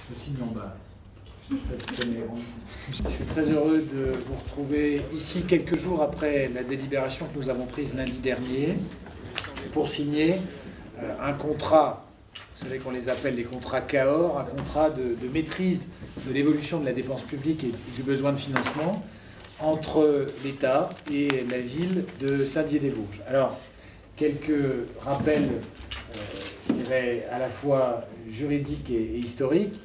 Je signe en bas. Je suis très heureux de vous retrouver ici quelques jours après la délibération que nous avons prise lundi dernier pour signer un contrat, vous savez qu'on les appelle les contrats CAOR, un contrat de maîtrise de l'évolution de la dépense publique et du besoin de financement entre l'État et la ville de Saint-Dié-des-Vosges. Alors, quelques rappels, je dirais, à la fois juridiques et historiques.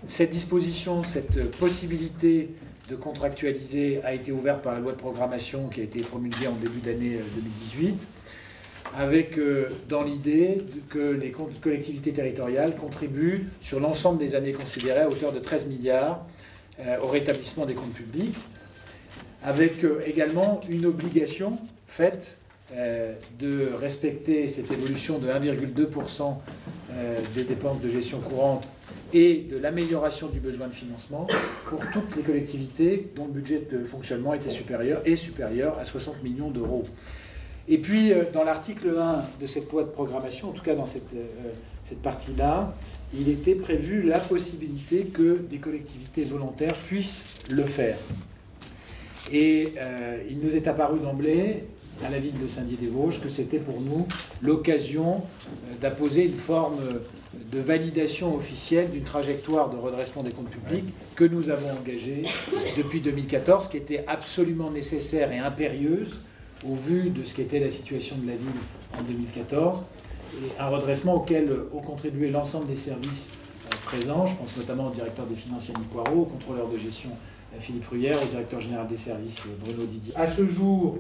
Cette disposition, cette possibilité de contractualiser a été ouverte par la loi de programmation qui a été promulguée en début d'année 2018, avec dans l'idée que les collectivités territoriales contribuent sur l'ensemble des années considérées à hauteur de 13 milliards au rétablissement des comptes publics, avec également une obligation faite de respecter cette évolution de 1,2% des dépenses de gestion courante et de l'amélioration du besoin de financement pour toutes les collectivités dont le budget de fonctionnement était supérieur à 60 millions d'euros. Et puis, dans l'article 1 de cette loi de programmation, en tout cas dans cette partie-là, il était prévu la possibilité que des collectivités volontaires puissent le faire. Et il nous est apparu d'emblée, à la ville de Saint-Dié-des-Vosges, que c'était pour nous l'occasion d'apposer une forme de validation officielle d'une trajectoire de redressement des comptes publics que nous avons engagée depuis 2014, qui était absolument nécessaire et impérieuse au vu de ce qu'était la situation de la ville en 2014, et un redressement auquel ont contribué l'ensemble des services présents. Je pense notamment au directeur des finances Yannick Poirot, au contrôleur de gestion Philippe Ruyère, au directeur général des services Bruno Didier. À ce jour,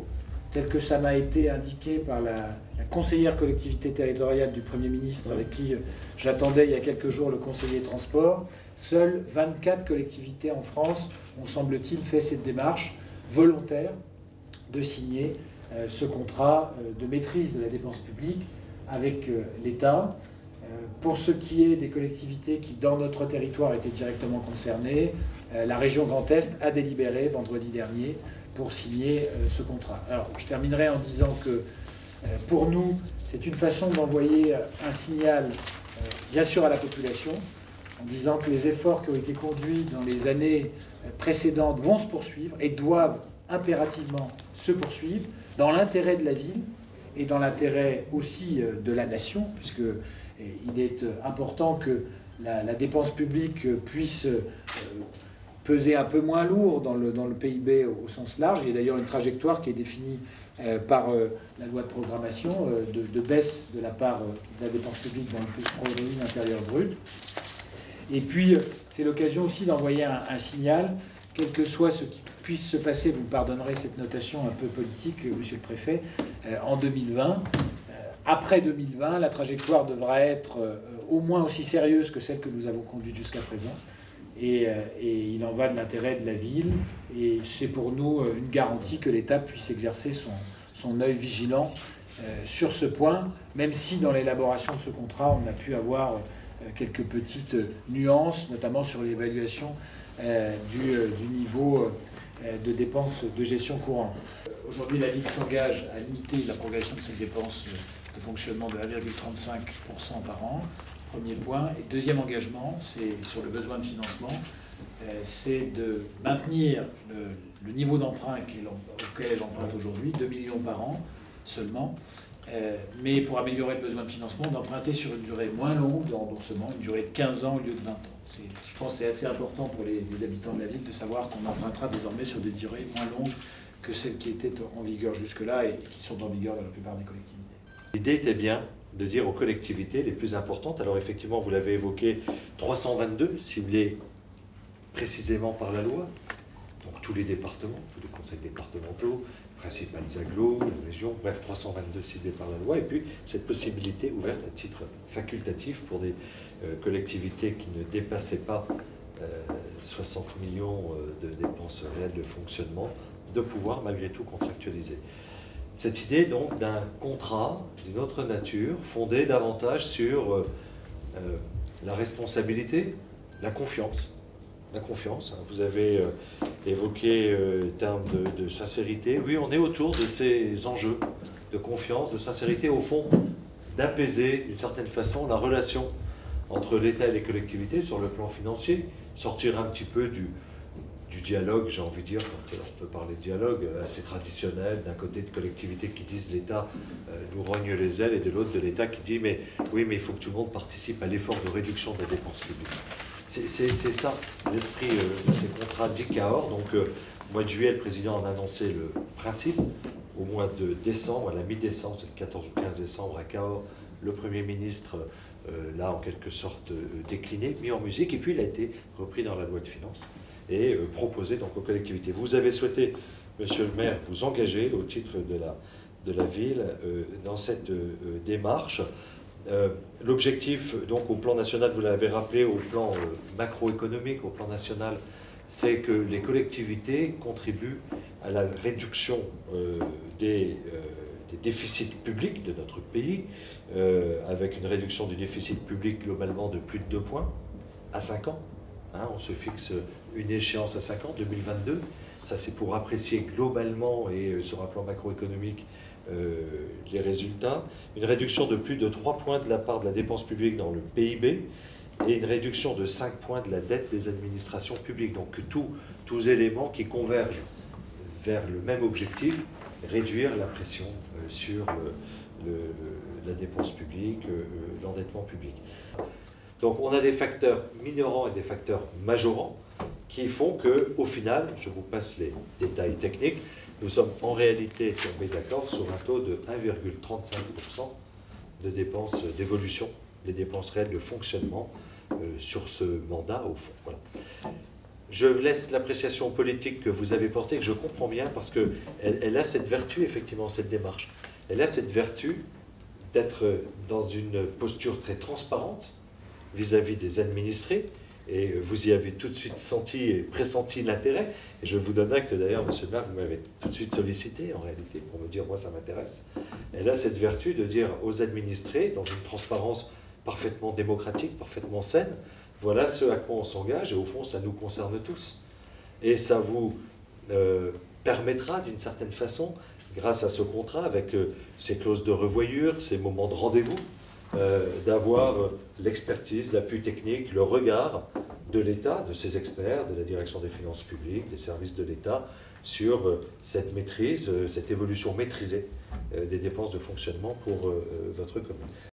tel que ça m'a été indiqué par la conseillère collectivité territoriale du Premier ministre, avec qui j'attendais il y a quelques jours le conseiller transport, seules 24 collectivités en France ont, semble-t-il, fait cette démarche volontaire de signer ce contrat de maîtrise de la dépense publique avec l'État. Pour ce qui est des collectivités qui, dans notre territoire, étaient directement concernées, la région Grand Est a délibéré vendredi dernier pour signer ce contrat. Alors, je terminerai en disant que pour nous, c'est une façon d'envoyer un signal, bien sûr, à la population, en disant que les efforts qui ont été conduits dans les années précédentes vont se poursuivre et doivent impérativement se poursuivre dans l'intérêt de la ville et dans l'intérêt aussi de la nation, puisque il est important que la dépense publique puisse peser un peu moins lourd dans le PIB au sens large. Il y a d'ailleurs une trajectoire qui est définie par la loi de programmation de baisse de la part de la dépense publique dans le revenu intérieur brut. Et puis, c'est l'occasion aussi d'envoyer un signal, quel que soit ce qui puisse se passer, vous me pardonnerez cette notation un peu politique, monsieur le préfet, en 2020. Après 2020, la trajectoire devra être au moins aussi sérieuse que celle que nous avons conduite jusqu'à présent. Et il en va de l'intérêt de la ville. Et c'est pour nous une garantie que l'État puisse exercer son œil vigilant sur ce point, même si dans l'élaboration de ce contrat, on a pu avoir quelques petites nuances, notamment sur l'évaluation du niveau de dépenses de gestion courante. Aujourd'hui, la ville s'engage à limiter la progression de ses dépenses de fonctionnement de 1,35% par an. Premier point. Et deuxième engagement, c'est sur le besoin de financement, c'est de maintenir le niveau d'emprunt auquel elle emprunte aujourd'hui, 2 millions par an seulement, mais pour améliorer le besoin de financement, d'emprunter sur une durée moins longue de remboursement, une durée de 15 ans au lieu de 20 ans. Je pense que c'est assez important pour les habitants de la ville de savoir qu'on empruntera désormais sur des durées moins longues que celles qui étaient en vigueur jusque-là et qui sont en vigueur dans la plupart des collectivités. L'idée était bien de dire aux collectivités les plus importantes, alors effectivement vous l'avez évoqué, 322 ciblés précisément par la loi, donc tous les départements, tous les conseils départementaux, principales agglos, les régions, bref 322 ciblés par la loi, et puis cette possibilité ouverte à titre facultatif pour des collectivités qui ne dépassaient pas 60 millions de dépenses réelles de fonctionnement, de pouvoir malgré tout contractualiser. Cette idée donc d'un contrat d'une autre nature, fondé davantage sur la responsabilité, la confiance. La confiance, hein. Vous avez évoqué le terme de sincérité. Oui, on est autour de ces enjeux de confiance, de sincérité, au fond, d'apaiser d'une certaine façon la relation entre l'État et les collectivités sur le plan financier, sortir un petit peu du dialogue, j'ai envie de dire, quand on peut parler de dialogue assez traditionnel, d'un côté de collectivités qui disent l'État nous rogne les ailes, et de l'autre de l'État qui dit mais oui, mais il faut que tout le monde participe à l'effort de réduction de la dépense publique. C'est ça l'esprit de ces contrats dits Cahors. Donc au mois de juillet, le président en a annoncé le principe. Au mois de décembre, à la mi-décembre, c'est le 14 ou 15 décembre à Cahors, le Premier ministre l'a en quelque sorte décliné, mis en musique, et puis il a été repris dans la loi de finances et proposé donc aux collectivités. Vous avez souhaité, monsieur le maire, vous engager au titre de la ville dans cette démarche. L'objectif, donc au plan national, vous l'avez rappelé, au plan macroéconomique, au plan national, c'est que les collectivités contribuent à la réduction des déficits publics de notre pays, avec une réduction du déficit public globalement de plus de 2 points à 5 ans. Hein, on se fixe une échéance à 5 ans, 2022. Ça, c'est pour apprécier globalement et sur un plan macroéconomique les résultats. Une réduction de plus de 3 points de la part de la dépense publique dans le PIB et une réduction de 5 points de la dette des administrations publiques. Donc tous éléments qui convergent vers le même objectif, réduire la pression sur la dépense publique, l'endettement public. Donc on a des facteurs minorants et des facteurs majorants qui font qu'au final, je vous passe les détails techniques, nous sommes en réalité tombés d'accord sur un taux de 1,35% de dépenses d'évolution, des dépenses réelles de fonctionnement sur ce mandat au fond. Voilà. Je laisse l'appréciation politique que vous avez portée, que je comprends bien, parce qu'elle a cette vertu, effectivement, cette démarche. Elle a cette vertu d'être dans une posture très transparente vis-à-vis des administrés, et vous y avez tout de suite senti et pressenti l'intérêt, et je vous donne acte d'ailleurs, monsieur le maire, vous m'avez tout de suite sollicité en réalité pour me dire moi ça m'intéresse. Elle a cette vertu de dire aux administrés, dans une transparence parfaitement démocratique, parfaitement saine, voilà ce à quoi on s'engage, et au fond ça nous concerne tous. Et ça vous permettra d'une certaine façon, grâce à ce contrat, avec ces clauses de revoyure, ces moments de rendez-vous, d'avoir l'expertise, l'appui technique, le regard de l'État, de ses experts, de la direction des finances publiques, des services de l'État, sur cette maîtrise, cette évolution maîtrisée des dépenses de fonctionnement pour votre commune.